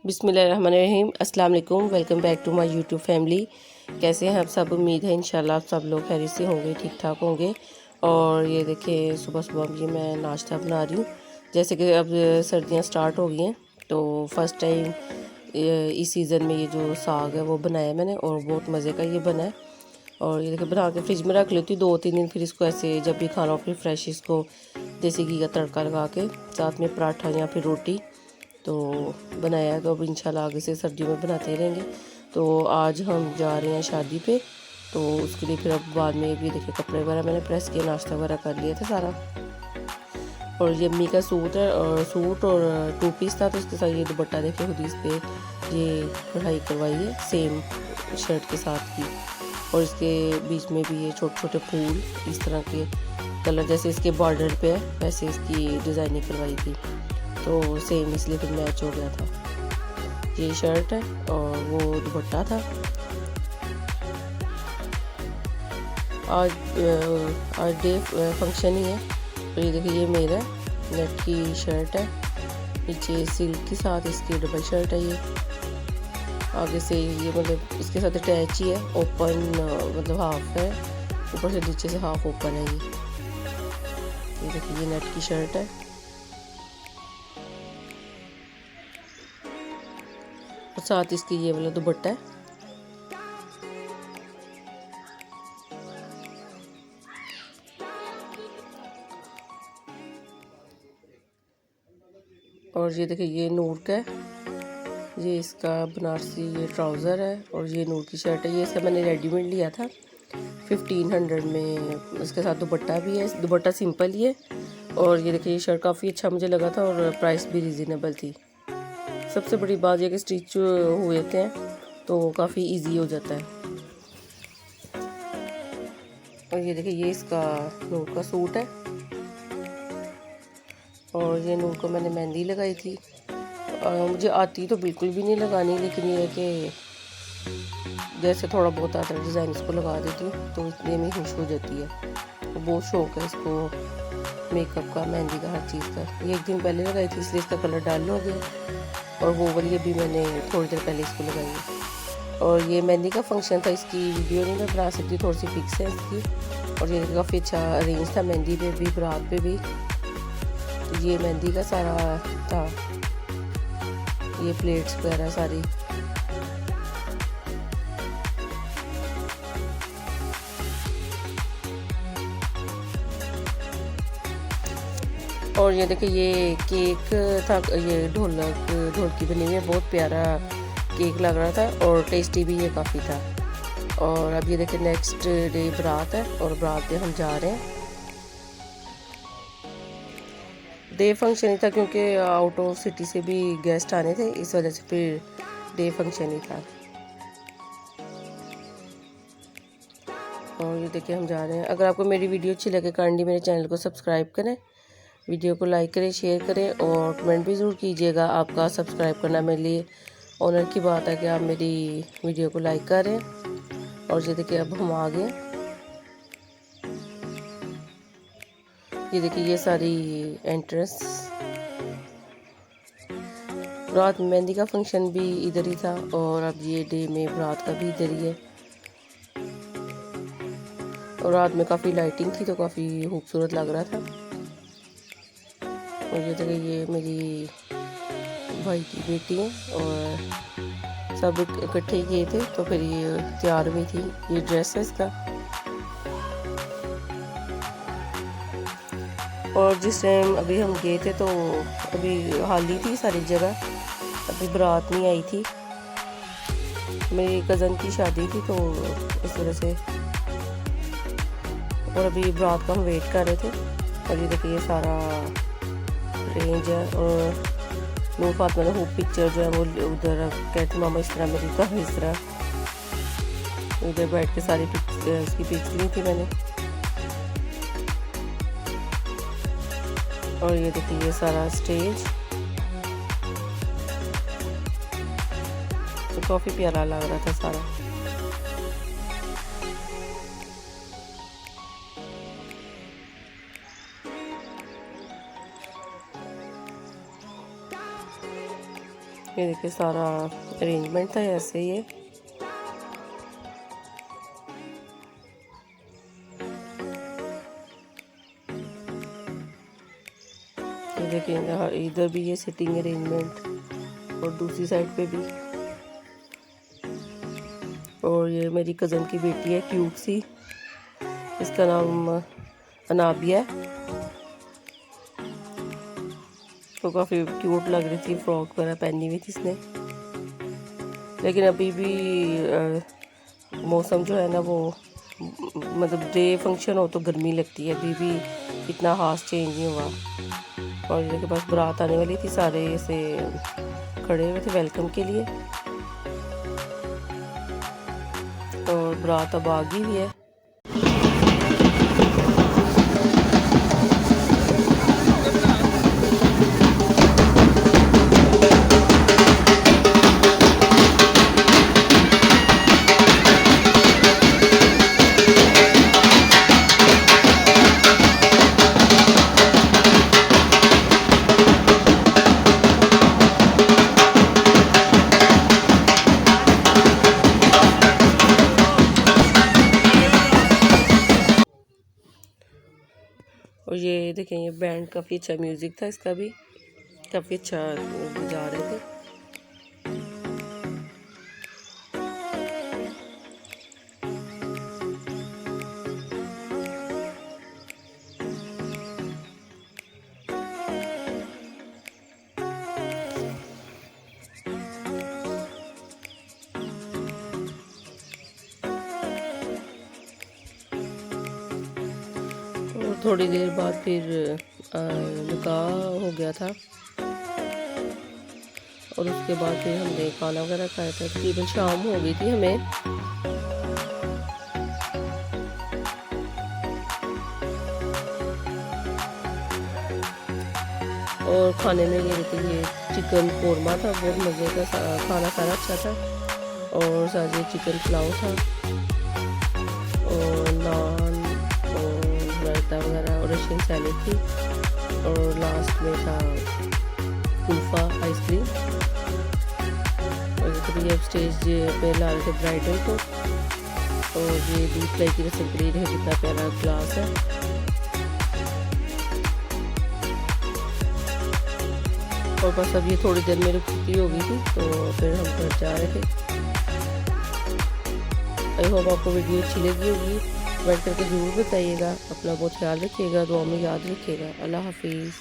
बिस्मिल्लाहिर्रहमानिर्रहीम, अस्सलाम वालेकुम। Welcome back to my YouTube family. कैसे हैं आप सब? उम्मीद है इंशाल्लाह आप सब लोग खैरियत से होंगे, ठीक ठाक होंगे। और ये देखिए सुबह सुबह ये मैं नाश्ता बना रही हूँ। जैसे कि अब सर्दियाँ स्टार्ट हो गई हैं तो फर्स्ट टाइम इस सीज़न में ये जो साग है वो बनाया मैंने और बहुत मज़े का ये बना है। और ये देखिए बना के फ्रिज में रख लेती हूँ 2-3 दिन, फिर इसको ऐसे जब भी खाना हो फिर फ्रेश इसको देसी घी का तड़का लगा के साथ में पराठा या फिर रोटी तो बनाया है। तो अब इंशाल्लाह आगे से सर्दियों में बनाते रहेंगे। तो आज हम जा रहे हैं शादी पे, तो उसके लिए फिर अब बाद में भी देखिए कपड़े वगैरह मैंने प्रेस किए, नाश्ता वगैरह कर लिया था सारा। और ये अम्मी का सूट है और सूट और 2 पीस था, तो उसके साथ ये दुपट्टा देखिए खुद इस पे ये कढ़ाई करवाई है सेम शर्ट के साथ की। और इसके बीच में भी ये छोटे छोटे फूल इस तरह के कलर जैसे इसके बॉर्डर पे है वैसे इसकी डिज़ाइनिंग करवाई थी, तो सेम इसलिए फिर मैच हो गया था। ये शर्ट है और वो दुपट्टा था। आज डे फंक्शन ही है। तो ये देखिए ये मेरा नेट की शर्ट है, नीचे सिल्क के साथ इसकी डबल शर्ट है। ये आगे से ये मतलब इसके साथ अटैच ही है, ओपन मतलब हाफ है, ऊपर से नीचे से हाफ ओपन है। ये देखिए ये नेट की शर्ट है और साथ इसकी ये वाला दुपट्टा है। और ये देखिए ये नूर का है, ये इसका बनारसी ये ट्राउज़र है और ये नूर की शर्ट है। ये इसका मैंने रेडीमेड लिया था 1500 में, इसके साथ दुपट्टा भी है। दुपट्टा सिंपल ही है। और ये देखिए ये शर्ट काफ़ी अच्छा मुझे लगा था और प्राइस भी रीज़नेबल थी। सबसे बड़ी बात यह कि स्टिच हुए थे तो काफ़ी इजी हो जाता है। और ये देखिए ये इसका नूर का सूट है और ये नूर को मैंने मेहंदी लगाई थी। मुझे आती तो बिल्कुल भी नहीं लगानी, लेकिन ये है कि जैसे थोड़ा बहुत आता है डिज़ाइन इसको लगा देती हूँ तो इतने में खुश हो जाती है। तो बहुत शौक़ है इसको मेकअप का, मेहंदी का, हर चीज़ का। ये एक दिन पहले लगाई थी इसलिए इसका कलर डाल हो गया और वो वाली अभी मैंने थोड़ी देर पहले इसको लगाई है। और ये मेहंदी का फंक्शन था, इसकी वीडियो नहीं मैं बना सकती, थोड़ी सी फिक्स है इसकी। और ये काफ़ी अच्छा अरेंज था, मेहंदी पे भी बारात पे भी। तो ये मेहंदी का सारा था, ये प्लेट्स वगैरह सारी। और ये देखिए ये केक था, ये ढोलकी बनी हुई है, बहुत प्यारा केक लग रहा था और टेस्टी भी ये काफ़ी था। और अब ये देखिए नेक्स्ट डे बारात है और बारात पे हम जा रहे हैं। डे फंक्शन ही था क्योंकि आउट ऑफ सिटी से भी गेस्ट आने थे, इस वजह से फिर डे फंक्शन ही था। और ये देखिए हम जा रहे हैं। अगर आपको मेरी वीडियो अच्छी लगे काइंडली मेरे चैनल को सब्सक्राइब करें, वीडियो को लाइक करें, शेयर करें और कमेंट भी ज़रूर कीजिएगा। आपका सब्सक्राइब करना मेरे लिए ऑनर की बात है कि आप मेरी वीडियो को लाइक करें। और ये देखिए अब हम आ गए। ये देखिए ये सारी एंट्रेंस। रात में मेहंदी का फंक्शन भी इधर ही था और अब ये डे में रात का भी इधर ही है। और रात में काफ़ी लाइटिंग थी तो काफ़ी खूबसूरत लग रहा था। और ये देखिए ये मेरी भाई की बेटी है और सब इकट्ठे गए थे तो फिर ये तैयार हुई थी। ये ड्रेस है इसका। और जिस टाइम अभी हम गए थे तो अभी हाली थी सारी जगह, अभी बारात नहीं आई थी। मेरी कज़न की शादी थी तो इस वजह से। और अभी बारात का हम वेट कर रहे थे। और ये देखिए ये सारा रेंज है और नूर फातिमा ने खूब पिक्चर जो है वो उधर कहती मामा इस तरह मेरी तो इस तरह उधर बैठ के सारी इसकी पिक्स ली थी मैंने। और ये देखिए ये सारा स्टेज तो काफ़ी प्यारा लग रहा था सारा। ये देखिए सारा अरेंजमेंट था ऐसे ये। ये देखिए इधर भी ये सिटिंग अरेंजमेंट और दूसरी साइड पे भी। और ये मेरी कज़न की बेटी है क्यूट सी, इसका नाम अनाबिया है। तो काफ़ी क्यूट लग रही थी, फ्रॉक वगैरह पहनी हुई थी इसने। लेकिन अभी भी मौसम जो है ना वो मतलब डे फंक्शन हो तो गर्मी लगती है, अभी भी इतना खास चेंज नहीं हुआ। और इनके पास बारात आने वाली थी, सारे ऐसे खड़े हुए थे वेलकम के लिए। और बारात अब आ गई हुई है। और ये देखें ये बैंड काफ़ी अच्छा म्यूज़िक था, इसका भी काफ़ी अच्छा बजा रहे थे। और थोड़ी देर बाद फिर निकाह हो गया था। और उसके बाद फिर हमने खाना वगैरह खाया था, तकरीबन शाम हो गई थी हमें। और खाने में ये देखिए चिकन कौरमा था, बहुत मज़े का खाना, सारा अच्छा था। और साथ ही चिकन पुलाव था और नान और रायता वगैरह और रशियन सैलेड थी। और लास्ट में था कुल्फा आइसक्रीम। और ये अब स्टेज पे ला रहे थे ब्राइडल को। और ये दूध फ्लाई की रसम के लिए कितना प्यारा ग्लास है। और बस अब ये थोड़ी देर में रुकती हो गई थी, तो फिर हम घर जा रहे थे। आई होप आपको वीडियो अच्छी लगी होगी, कमेंट करके ज़रूर बताइएगा। अपना बहुत ख्याल रखिएगा, दुआ में याद रखिएगा। अल्लाह हाफिज़।